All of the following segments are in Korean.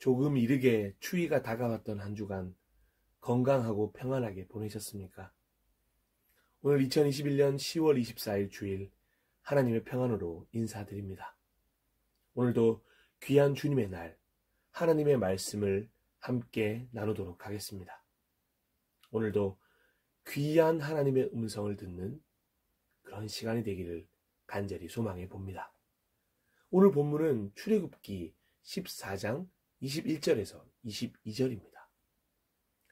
조금 이르게 추위가 다가왔던 한 주간 건강하고 평안하게 보내셨습니까? 오늘 2021년 10월 24일 주일 하나님의 평안으로 인사드립니다. 오늘도 귀한 주님의 날 하나님의 말씀을 함께 나누도록 하겠습니다. 오늘도 귀한 하나님의 음성을 듣는 그런 시간이 되기를 간절히 소망해 봅니다. 오늘 본문은 출애굽기 14장 21절에서 22절입니다.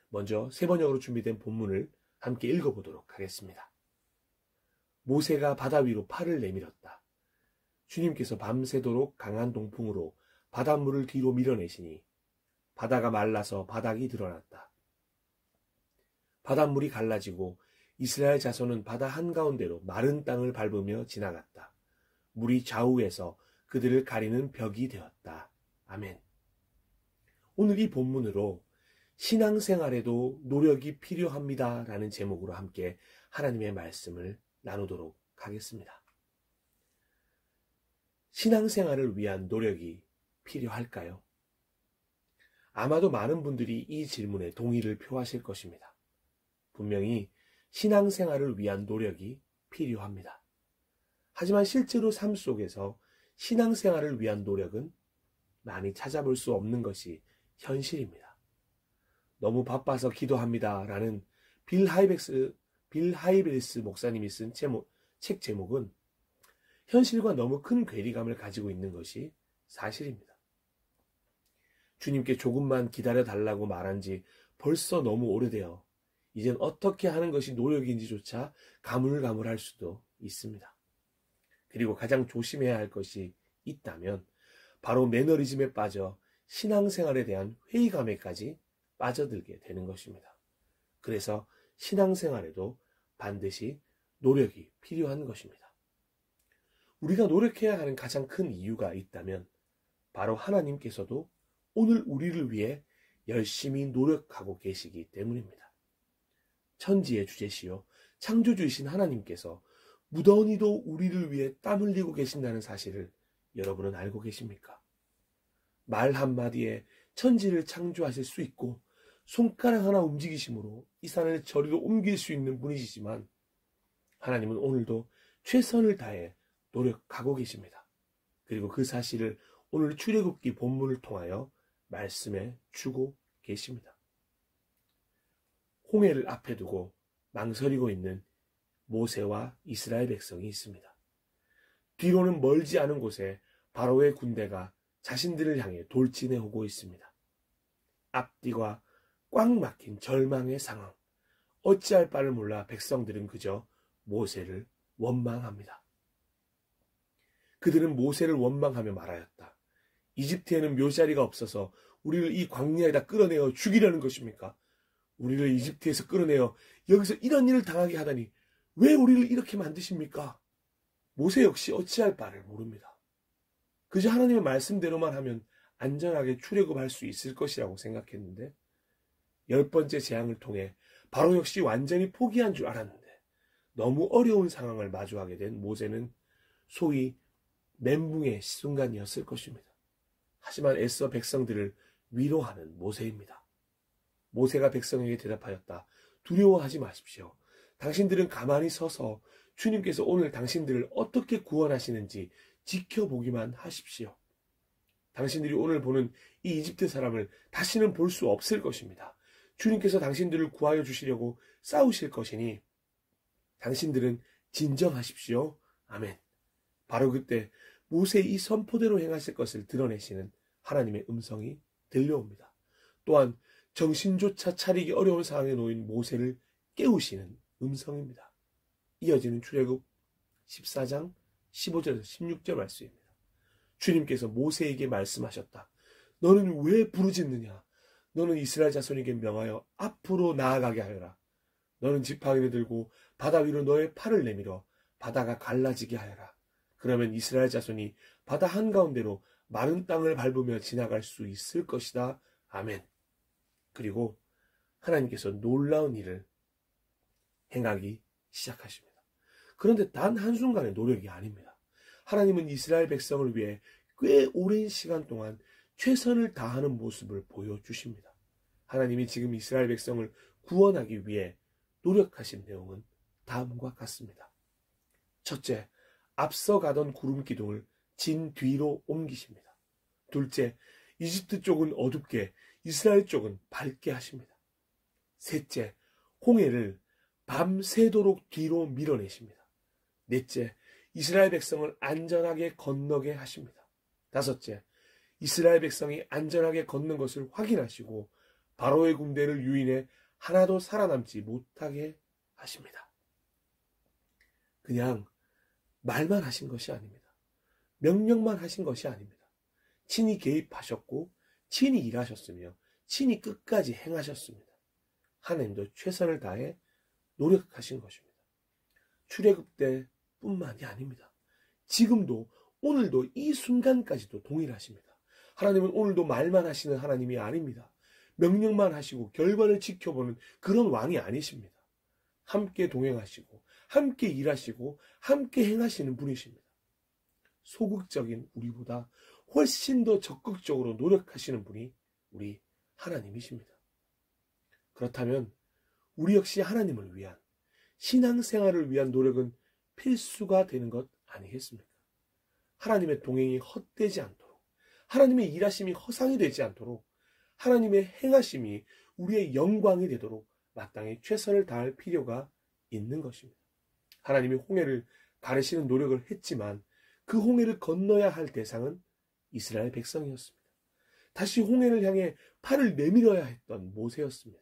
먼저 세 번역으로 준비된 본문을 함께 읽어보도록 하겠습니다. 모세가 바다 위로 팔을 내밀었다. 주님께서 밤새도록 강한 동풍으로 바닷물을 뒤로 밀어내시니 바다가 말라서 바닥이 드러났다. 바닷물이 갈라지고 이스라엘 자손은 바다 한가운데로 마른 땅을 밟으며 지나갔다. 물이 좌우에서 그들을 가리는 벽이 되었다. 아멘. 오늘 이 본문으로 신앙생활에도 노력이 필요합니다 라는 제목으로 함께 하나님의 말씀을 나누도록 하겠습니다. 신앙생활을 위한 노력이 필요할까요? 아마도 많은 분들이 이 질문에 동의를 표하실 것입니다. 분명히 신앙생활을 위한 노력이 필요합니다. 하지만 실제로 삶 속에서 신앙생활을 위한 노력은 많이 찾아볼 수 없는 것이 현실입니다. 너무 바빠서 기도합니다 라는 빌 하이벨스 목사님이 쓴 책 제목은 현실과 너무 큰 괴리감을 가지고 있는 것이 사실입니다. 주님께 조금만 기다려달라고 말한 지 벌써 너무 오래되어 이젠 어떻게 하는 것이 노력인지조차 가물가물할 수도 있습니다. 그리고 가장 조심해야 할 것이 있다면 바로 매너리즘에 빠져 신앙생활에 대한 회의감에까지 빠져들게 되는 것입니다. 그래서 신앙생활에도 반드시 노력이 필요한 것입니다. 우리가 노력해야 하는 가장 큰 이유가 있다면 바로 하나님께서도 오늘 우리를 위해 열심히 노력하고 계시기 때문입니다. 천지의 주제시요 창조주이신 하나님께서 무더니도 우리를 위해 땀 흘리고 계신다는 사실을 여러분은 알고 계십니까? 말 한마디에 천지를 창조하실 수 있고 손가락 하나 움직이심으로 이 산을 저리로 옮길 수 있는 분이시지만 하나님은 오늘도 최선을 다해 노력하고 계십니다. 그리고 그 사실을 오늘 출애굽기 본문을 통하여 말씀해 주고 계십니다. 홍해를 앞에 두고 망설이고 있는 모세와 이스라엘 백성이 있습니다. 뒤로는 멀지 않은 곳에 바로의 군대가 자신들을 향해 돌진해 오고 있습니다. 앞뒤가 꽉 막힌 절망의 상황. 어찌할 바를 몰라 백성들은 그저 모세를 원망합니다. 그들은 모세를 원망하며 말하였다. 이집트에는 묘자리가 없어서 우리를 이 광야에다 끌어내어 죽이려는 것입니까? 우리를 이집트에서 끌어내어 여기서 이런 일을 당하게 하다니 왜 우리를 이렇게 만드십니까? 모세 역시 어찌할 바를 모릅니다. 그저 하나님의 말씀대로만 하면 안전하게 출애굽할 수 있을 것이라고 생각했는데 10번째 재앙을 통해 바로 역시 완전히 포기한 줄 알았는데 너무 어려운 상황을 마주하게 된 모세는 소위 멘붕의 순간이었을 것입니다. 하지만 애써 백성들을 위로하는 모세입니다. 모세가 백성에게 대답하였다. 두려워하지 마십시오. 당신들은 가만히 서서 주님께서 오늘 당신들을 어떻게 구원하시는지 지켜보기만 하십시오. 당신들이 오늘 보는 이 이집트 사람을 다시는 볼 수 없을 것입니다. 주님께서 당신들을 구하여 주시려고 싸우실 것이니 당신들은 진정하십시오. 아멘. 바로 그때 모세의 이 선포대로 행하실 것을 드러내시는 하나님의 음성이 들려옵니다. 또한 정신조차 차리기 어려운 상황에 놓인 모세를 깨우시는 음성입니다. 이어지는 출애굽 14장 15절에서 16절 말씀입니다. 주님께서 모세에게 말씀하셨다. 너는 왜 부르짖느냐? 너는 이스라엘 자손에게 명하여 앞으로 나아가게 하여라. 너는 지팡이를 들고 바다 위로 너의 팔을 내밀어 바다가 갈라지게 하여라. 그러면 이스라엘 자손이 바다 한가운데로 마른 땅을 밟으며 지나갈 수 있을 것이다. 아멘. 그리고 하나님께서 놀라운 일을 행하기 시작하십니다. 그런데 단 한순간의 노력이 아닙니다. 하나님은 이스라엘 백성을 위해 꽤 오랜 시간 동안 최선을 다하는 모습을 보여주십니다. 하나님이 지금 이스라엘 백성을 구원하기 위해 노력하신 내용은 다음과 같습니다. 첫째, 앞서가던 구름 기둥을 진 뒤로 옮기십니다. 둘째, 이집트 쪽은 어둡게 이스라엘 쪽은 밝게 하십니다. 셋째, 홍해를 밤새도록 뒤로 밀어내십니다. 넷째, 이스라엘 백성을 안전하게 건너게 하십니다. 다섯째, 이스라엘 백성이 안전하게 걷는 것을 확인하시고 바로의 군대를 유인해 하나도 살아남지 못하게 하십니다. 그냥 말만 하신 것이 아닙니다. 명령만 하신 것이 아닙니다. 친히 개입하셨고 친히 일하셨으며 친히 끝까지 행하셨습니다. 하나님도 최선을 다해 노력하신 것입니다. 출애굽 때뿐만이 아닙니다. 지금도 오늘도 이 순간까지도 동일하십니다. 하나님은 오늘도 말만 하시는 하나님이 아닙니다. 명령만 하시고 결과를 지켜보는 그런 왕이 아니십니다. 함께 동행하시고 함께 일하시고 함께 행하시는 분이십니다. 소극적인 우리보다 훨씬 더 적극적으로 노력하시는 분이 우리 하나님이십니다. 그렇다면 우리 역시 하나님을 위한 신앙생활을 위한 노력은 필수가 되는 것 아니겠습니까? 하나님의 동행이 헛되지 않도록, 하나님의 일하심이 허상이 되지 않도록, 하나님의 행하심이 우리의 영광이 되도록 마땅히 최선을 다할 필요가 있는 것입니다. 하나님이 홍해를 가르시는 노력을 했지만 그 홍해를 건너야 할 대상은 이스라엘 백성이었습니다. 다시 홍해를 향해 팔을 내밀어야 했던 모세였습니다.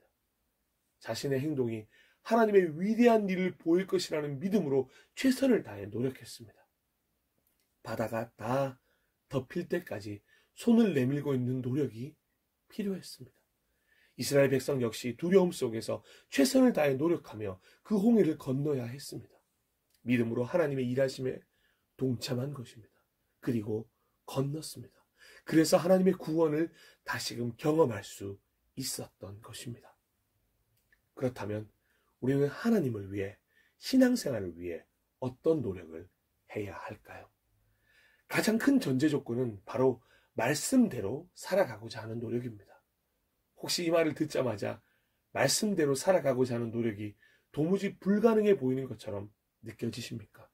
자신의 행동이 하나님의 위대한 일을 보일 것이라는 믿음으로 최선을 다해 노력했습니다. 바다가 다 덮일 때까지 손을 내밀고 있는 노력이 필요했습니다. 이스라엘 백성 역시 두려움 속에서 최선을 다해 노력하며 그 홍해를 건너야 했습니다. 믿음으로 하나님의 일하심에 동참한 것입니다. 그리고 건넜습니다. 그래서 하나님의 구원을 다시금 경험할 수 있었던 것입니다. 그렇다면 우리는 하나님을 위해, 신앙생활을 위해 어떤 노력을 해야 할까요? 가장 큰 전제 조건은 바로 말씀대로 살아가고자 하는 노력입니다. 혹시 이 말을 듣자마자 말씀대로 살아가고자 하는 노력이 도무지 불가능해 보이는 것처럼 느껴지십니까?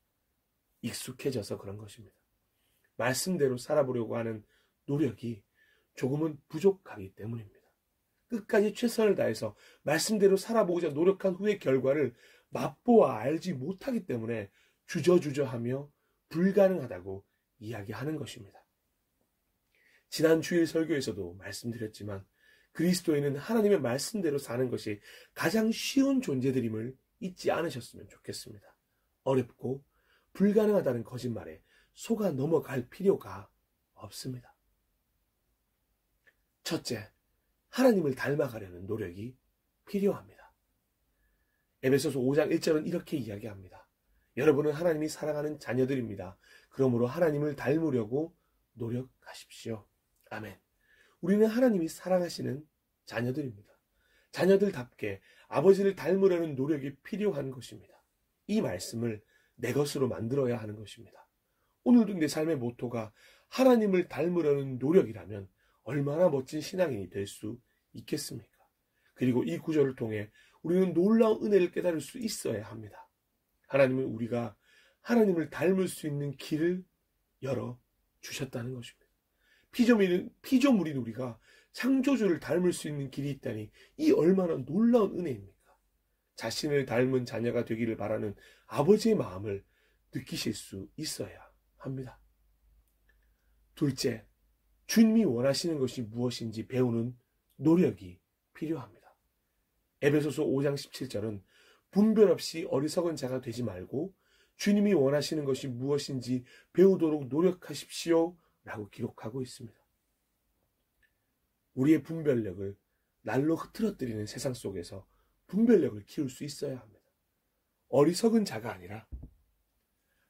익숙해져서 그런 것입니다. 말씀대로 살아보려고 하는 노력이 조금은 부족하기 때문입니다. 끝까지 최선을 다해서 말씀대로 살아보고자 노력한 후의 결과를 맛보아 알지 못하기 때문에 주저주저하며 불가능하다고 이야기하는 것입니다. 지난 주일 설교에서도 말씀드렸지만 그리스도인은 하나님의 말씀대로 사는 것이 가장 쉬운 존재들임을 잊지 않으셨으면 좋겠습니다. 어렵고 불가능하다는 거짓말에 속아 넘어갈 필요가 없습니다. 첫째, 하나님을 닮아가려는 노력이 필요합니다. 에베소서 5장 1절은 이렇게 이야기합니다. 여러분은 하나님이 사랑하는 자녀들입니다. 그러므로 하나님을 닮으려고 노력하십시오. 아멘. 우리는 하나님이 사랑하시는 자녀들입니다. 자녀들답게 아버지를 닮으려는 노력이 필요한 것입니다. 이 말씀을 내 것으로 만들어야 하는 것입니다. 오늘도 내 삶의 모토가 하나님을 닮으려는 노력이라면 얼마나 멋진 신앙인이 될 수 있겠습니까? 그리고 이 구절을 통해 우리는 놀라운 은혜를 깨달을 수 있어야 합니다. 하나님은 우리가 하나님을 닮을 수 있는 길을 열어주셨다는 것입니다. 피조물인 우리가 창조주를 닮을 수 있는 길이 있다니 이 얼마나 놀라운 은혜입니까? 자신을 닮은 자녀가 되기를 바라는 아버지의 마음을 느끼실 수 있어야 합니다. 둘째, 주님이 원하시는 것이 무엇인지 배우는 노력이 필요합니다. 에베소서 5장 17절은 분별 없이 어리석은 자가 되지 말고 주님이 원하시는 것이 무엇인지 배우도록 노력하십시오 라고 기록하고 있습니다. 우리의 분별력을 날로 흐트러뜨리는 세상 속에서 분별력을 키울 수 있어야 합니다. 어리석은 자가 아니라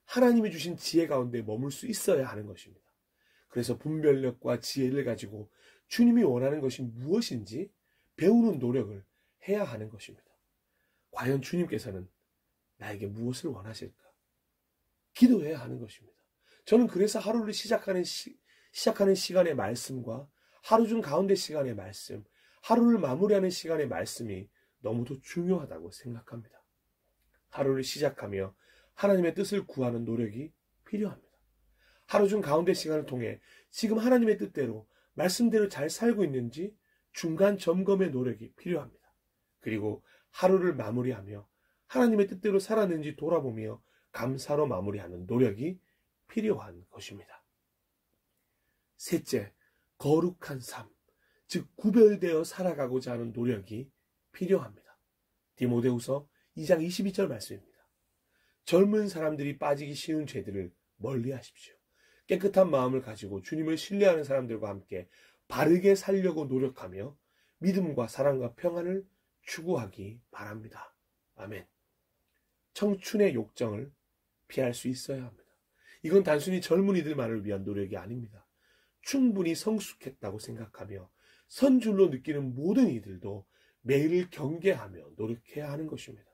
하나님이 주신 지혜 가운데 머물 수 있어야 하는 것입니다. 그래서 분별력과 지혜를 가지고 주님이 원하는 것이 무엇인지 배우는 노력을 해야 하는 것입니다. 과연 주님께서는 나에게 무엇을 원하실까? 기도해야 하는 것입니다. 저는 그래서 하루를 시작하는 시간의 말씀과 하루 중 가운데 시간의 말씀, 하루를 마무리하는 시간의 말씀이 너무도 중요하다고 생각합니다. 하루를 시작하며 하나님의 뜻을 구하는 노력이 필요합니다. 하루 중 가운데 시간을 통해 지금 하나님의 뜻대로 말씀대로 잘 살고 있는지 중간 점검의 노력이 필요합니다. 그리고 하루를 마무리하며 하나님의 뜻대로 살았는지 돌아보며 감사로 마무리하는 노력이 필요한 것입니다. 셋째, 거룩한 삶, 즉 구별되어 살아가고자 하는 노력이 필요합니다. 디모데후서 2장 22절 말씀입니다. 젊은 사람들이 빠지기 쉬운 죄들을 멀리 하십시오. 깨끗한 마음을 가지고 주님을 신뢰하는 사람들과 함께 바르게 살려고 노력하며 믿음과 사랑과 평안을 추구하기 바랍니다. 아멘. 청춘의 욕정을 피할 수 있어야 합니다. 이건 단순히 젊은이들만을 위한 노력이 아닙니다. 충분히 성숙했다고 생각하며 선줄로 느끼는 모든 이들도 매일을 경계하며 노력해야 하는 것입니다.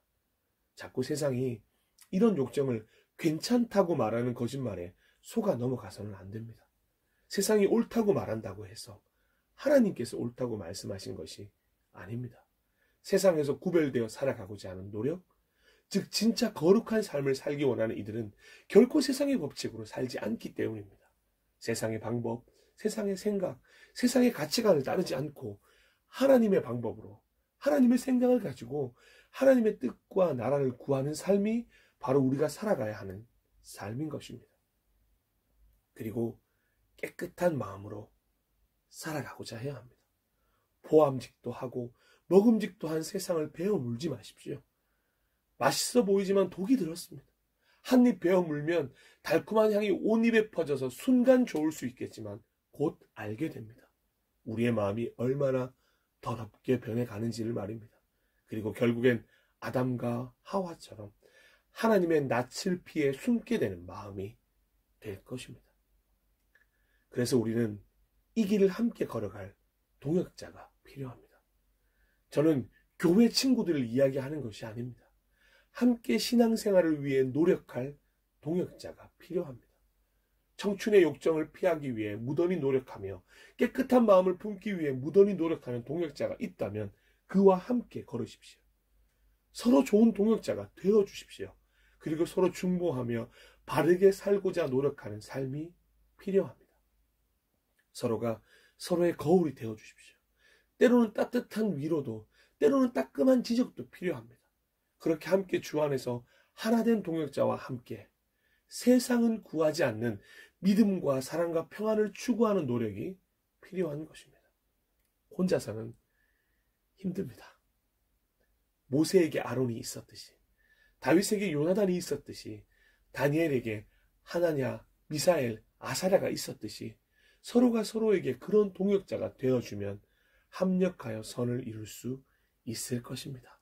자꾸 세상이 이런 욕정을 괜찮다고 말하는 거짓말에 속아 넘어가서는 안 됩니다. 세상이 옳다고 말한다고 해서 하나님께서 옳다고 말씀하신 것이 아닙니다. 세상에서 구별되어 살아가고자 하는 노력, 즉 진짜 거룩한 삶을 살기 원하는 이들은 결코 세상의 법칙으로 살지 않기 때문입니다. 세상의 방법, 세상의 생각, 세상의 가치관을 따르지 않고 하나님의 방법으로 하나님의 생각을 가지고 하나님의 뜻과 나라를 구하는 삶이 바로 우리가 살아가야 하는 삶인 것입니다. 그리고 깨끗한 마음으로 살아가고자 해야 합니다. 포함직도 하고 먹음직도 한 세상을 베어 물지 마십시오. 맛있어 보이지만 독이 들었습니다. 한 입 베어 물면 달콤한 향이 온 입에 퍼져서 순간 좋을 수 있겠지만 곧 알게 됩니다. 우리의 마음이 얼마나 더럽게 변해가는지를 말입니다. 그리고 결국엔 아담과 하와처럼 하나님의 낯을 피해 숨게 되는 마음이 될 것입니다. 그래서 우리는 이 길을 함께 걸어갈 동역자가 필요합니다. 저는 교회 친구들을 이야기하는 것이 아닙니다. 함께 신앙생활을 위해 노력할 동역자가 필요합니다. 청춘의 욕정을 피하기 위해 무던히 노력하며 깨끗한 마음을 품기 위해 무던히 노력하는 동역자가 있다면 그와 함께 걸으십시오. 서로 좋은 동역자가 되어주십시오. 그리고 서로 중보하며 바르게 살고자 노력하는 삶이 필요합니다. 서로가 서로의 거울이 되어주십시오. 때로는 따뜻한 위로도, 때로는 따끔한 지적도 필요합니다. 그렇게 함께 주 안에서 하나된 동역자와 함께 세상은 구하지 않는 믿음과 사랑과 평안을 추구하는 노력이 필요한 것입니다. 혼자서는 힘듭니다. 모세에게 아론이 있었듯이, 다윗에게 요나단이 있었듯이, 다니엘에게 하나냐, 미사엘, 아사랴가 있었듯이 서로가 서로에게 그런 동역자가 되어주면 합력하여 선을 이룰 수 있을 것입니다.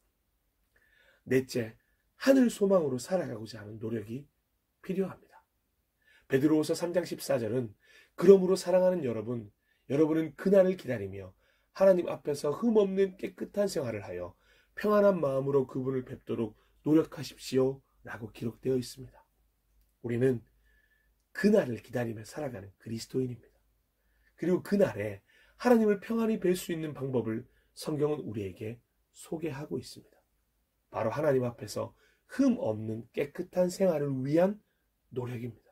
넷째, 하늘 소망으로 살아가고자 하는 노력이 필요합니다. 베드로후서 3장 14절은 그러므로 사랑하는 여러분, 여러분은 그날을 기다리며 하나님 앞에서 흠없는 깨끗한 생활을 하여 평안한 마음으로 그분을 뵙도록 노력하십시오 라고 기록되어 있습니다. 우리는 그날을 기다리며 살아가는 그리스도인입니다. 그리고 그날에 하나님을 평안히 뵐 수 있는 방법을 성경은 우리에게 소개하고 있습니다. 바로 하나님 앞에서 흠 없는 깨끗한 생활을 위한 노력입니다.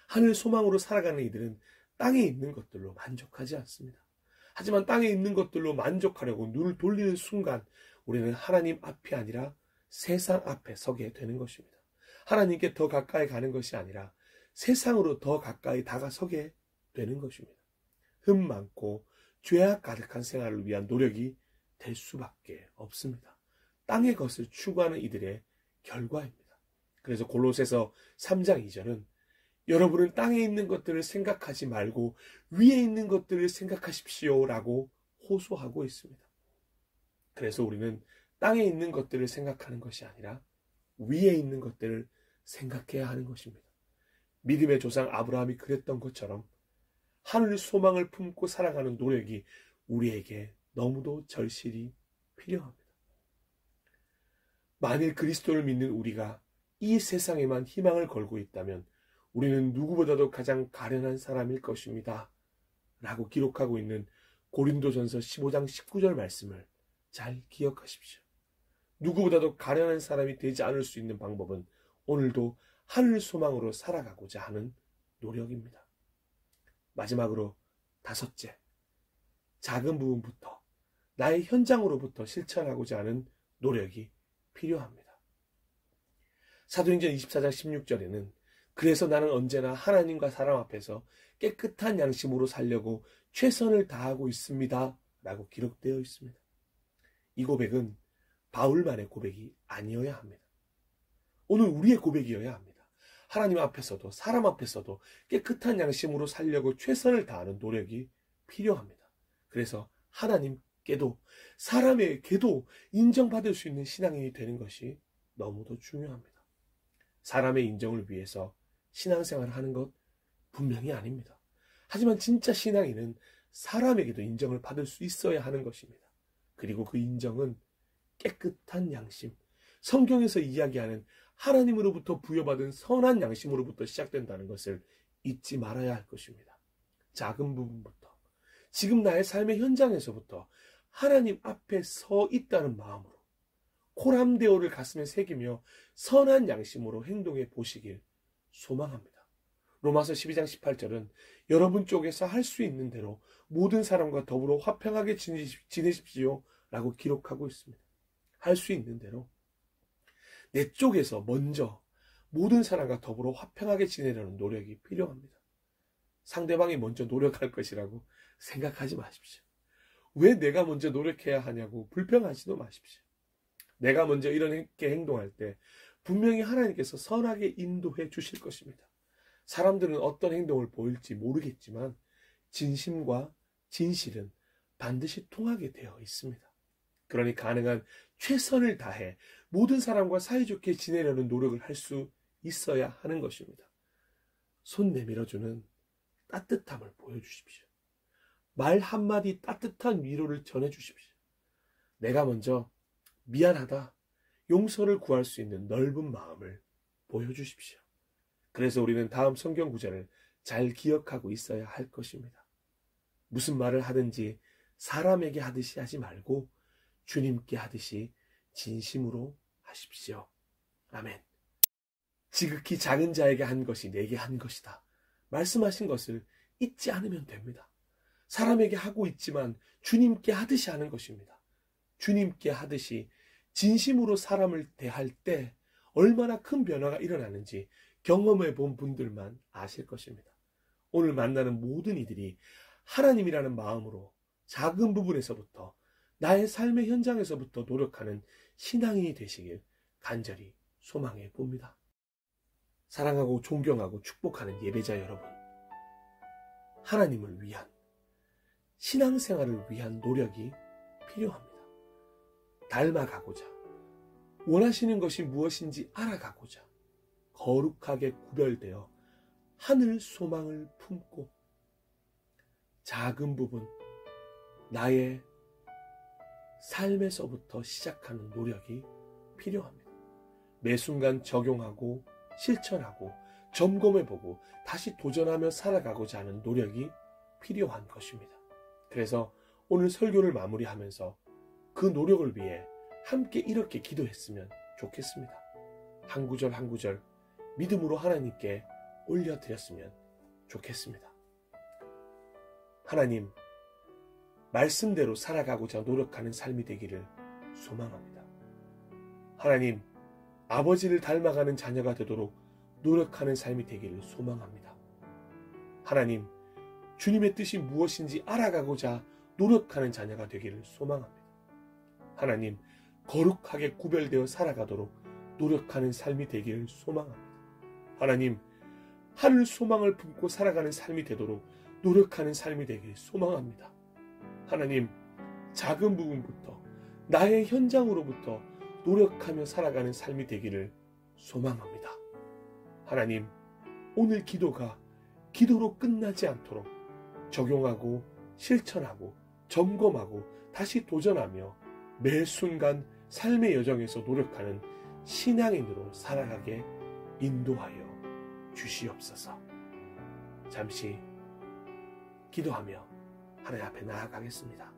하늘 소망으로 살아가는 이들은 땅에 있는 것들로 만족하지 않습니다. 하지만 땅에 있는 것들로 만족하려고 눈을 돌리는 순간 우리는 하나님 앞이 아니라 세상 앞에 서게 되는 것입니다. 하나님께 더 가까이 가는 것이 아니라 세상으로 더 가까이 다가서게 되는 것입니다. 흠 많고 죄악 가득한 생활을 위한 노력이 될 수밖에 없습니다. 땅의 것을 추구하는 이들의 결과입니다. 그래서 골로새서 3장 2절은 여러분은 땅에 있는 것들을 생각하지 말고 위에 있는 것들을 생각하십시오 라고 호소하고 있습니다. 그래서 우리는 땅에 있는 것들을 생각하는 것이 아니라 위에 있는 것들을 생각해야 하는 것입니다. 믿음의 조상 아브라함이 그랬던 것처럼 하늘 소망을 품고 살아가는 노력이 우리에게 너무도 절실히 필요합니다. 만일 그리스도를 믿는 우리가 이 세상에만 희망을 걸고 있다면 우리는 누구보다도 가장 가련한 사람일 것입니다. 라고 기록하고 있는 고린도전서 15장 19절 말씀을 잘 기억하십시오. 누구보다도 가련한 사람이 되지 않을 수 있는 방법은 오늘도 하늘 소망으로 살아가고자 하는 노력입니다. 마지막으로 다섯째, 작은 부분부터 나의 현장으로부터 실천하고자 하는 노력이 필요합니다. 사도행전 24장 16절에는 그래서 나는 언제나 하나님과 사람 앞에서 깨끗한 양심으로 살려고 최선을 다하고 있습니다. 라고 기록되어 있습니다. 이 고백은 바울만의 고백이 아니어야 합니다. 오늘 우리의 고백이어야 합니다. 하나님 앞에서도 사람 앞에서도 깨끗한 양심으로 살려고 최선을 다하는 노력이 필요합니다. 그래서 하나님께도 사람에게도 인정받을 수 있는 신앙인이 되는 것이 너무도 중요합니다. 사람의 인정을 위해서 신앙생활을 하는 것 분명히 아닙니다. 하지만 진짜 신앙인은 사람에게도 인정을 받을 수 있어야 하는 것입니다. 그리고 그 인정은 깨끗한 양심, 성경에서 이야기하는 하나님으로부터 부여받은 선한 양심으로부터 시작된다는 것을 잊지 말아야 할 것입니다. 작은 부분부터, 지금 나의 삶의 현장에서부터 하나님 앞에 서 있다는 마음으로 코람데오를 가슴에 새기며 선한 양심으로 행동해 보시길 소망합니다. 로마서 12장 18절은 여러분 쪽에서 할 수 있는 대로 모든 사람과 더불어 화평하게 지내십시오 라고 기록하고 있습니다. 할 수 있는 대로 내 쪽에서 먼저 모든 사람과 더불어 화평하게 지내려는 노력이 필요합니다. 상대방이 먼저 노력할 것이라고 생각하지 마십시오. 왜 내가 먼저 노력해야 하냐고 불평하지도 마십시오. 내가 먼저 이렇게 행동할 때 분명히 하나님께서 선하게 인도해 주실 것입니다. 사람들은 어떤 행동을 보일지 모르겠지만 진심과 진실은 반드시 통하게 되어 있습니다. 그러니 가능한 최선을 다해 모든 사람과 사이좋게 지내려는 노력을 할 수 있어야 하는 것입니다. 손 내밀어주는 따뜻함을 보여주십시오. 말 한마디 따뜻한 위로를 전해주십시오. 내가 먼저 미안하다, 용서를 구할 수 있는 넓은 마음을 보여주십시오. 그래서 우리는 다음 성경 구절을 잘 기억하고 있어야 할 것입니다. 무슨 말을 하든지 사람에게 하듯이 하지 말고 주님께 하듯이 진심으로 하십시오. 아멘. 지극히 작은 자에게 한 것이 내게 한 것이다. 말씀하신 것을 잊지 않으면 됩니다. 사람에게 하고 있지만 주님께 하듯이 하는 것입니다. 주님께 하듯이 진심으로 사람을 대할 때 얼마나 큰 변화가 일어나는지 경험해 본 분들만 아실 것입니다. 오늘 만나는 모든 이들이 하나님이라는 마음으로 작은 부분에서부터 나의 삶의 현장에서부터 노력하는 신앙인이 되시길 간절히 소망해 봅니다. 사랑하고 존경하고 축복하는 예배자 여러분, 하나님을 위한 신앙생활을 위한 노력이 필요합니다. 닮아가고자, 원하시는 것이 무엇인지 알아가고자 거룩하게 구별되어 하늘 소망을 품고 작은 부분, 나의 삶에서부터 시작하는 노력이 필요합니다. 매 순간 적용하고 실천하고 점검해보고 다시 도전하며 살아가고자 하는 노력이 필요한 것입니다. 그래서 오늘 설교를 마무리하면서 그 노력을 위해 함께 이렇게 기도했으면 좋겠습니다. 한 구절 한 구절 믿음으로 하나님께 올려드렸으면 좋겠습니다. 하나님, 말씀대로 살아가고자 노력하는 삶이 되기를 소망합니다. 하나님, 아버지를 닮아가는 자녀가 되도록 노력하는 삶이 되기를 소망합니다. 하나님, 주님의 뜻이 무엇인지 알아가고자 노력하는 자녀가 되기를 소망합니다. 하나님, 거룩하게 구별되어 살아가도록 노력하는 삶이 되기를 소망합니다. 하나님, 하늘 소망을 품고 살아가는 삶이 되도록 노력하는 삶이 되기를 소망합니다. 하나님, 작은 부분부터 나의 현장으로부터 노력하며 살아가는 삶이 되기를 소망합니다. 하나님, 오늘 기도가 기도로 끝나지 않도록 적용하고 실천하고 점검하고 다시 도전하며 매 순간 삶의 여정에서 노력하는 신앙인으로 살아가게 인도하여 주시옵소서. 잠시 기도하며 하나님 앞에 나아가겠습니다.